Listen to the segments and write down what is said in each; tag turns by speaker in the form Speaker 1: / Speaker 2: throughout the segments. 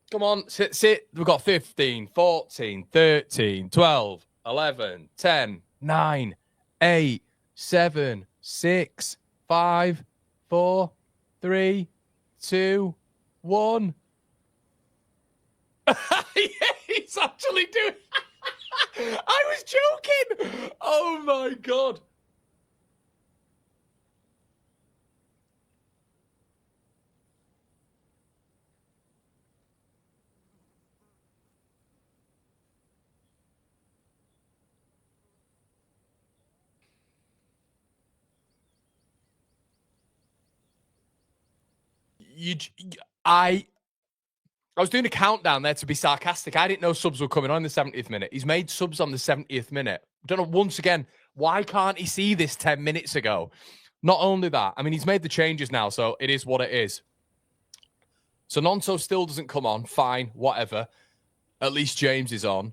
Speaker 1: Come on, sit. We've got 15, 14, 13, 12, 11, 10, 9, 8, 7, 6, 5, 4, 3, 2, 1. Yeah, he's actually doing. I was joking. Oh my God. I was doing a countdown there to be sarcastic. I didn't know subs were coming on in the 70th minute. He's made subs on the 70th minute. Don't know, once again, why can't he see this 10 minutes ago? Not only that, I mean, he's made the changes now, so it is what it is. So Nonso still doesn't come on. Fine, whatever. At least James is on.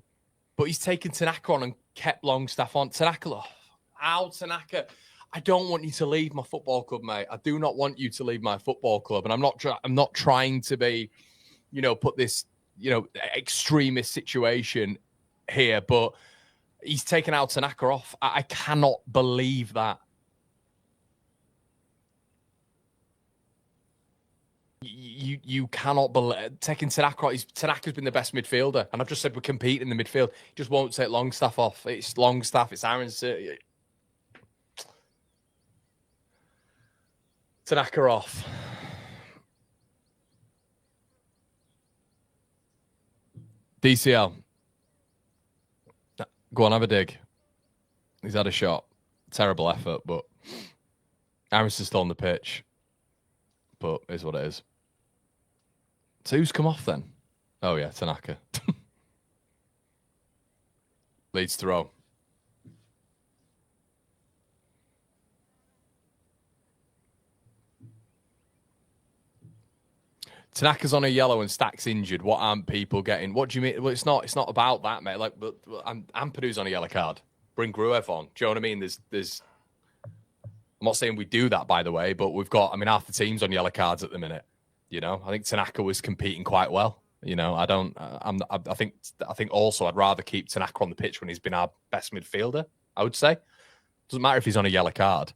Speaker 1: But he's taken Tanaka on and kept Longstaff on. Tanaka, Tanaka. I don't want you to leave my football club, mate. I do not want you to leave my football club. And I'm not trying to be, put this, extremist situation here. But he's taken out Tanaka off. I cannot believe that. You cannot believe taking Tanaka off. Tanaka's been the best midfielder. And I've just said we're competing in the midfield. He just won't take Longstaff off. It's Longstaff. It's Aaron's. Tanaka off. DCL. Go on, have a dig. He's had a shot. Terrible effort, but Aaron's still on the pitch. But it is what it is. So who's come off then? Oh, yeah, Tanaka. Leeds throw. Tanaka's on a yellow and Stack's injured. What aren't people getting? What do you mean? Well, it's not about that, mate. Like, but Ampadu's on a yellow card. Bring Gruev on. Do you know what I mean? There's. I'm not saying we do that, by the way, but we've got. I mean, half the team's on yellow cards at the minute. I think Tanaka was competing quite well. I think also I'd rather keep Tanaka on the pitch when he's been our best midfielder. I would say. Doesn't matter if he's on a yellow card.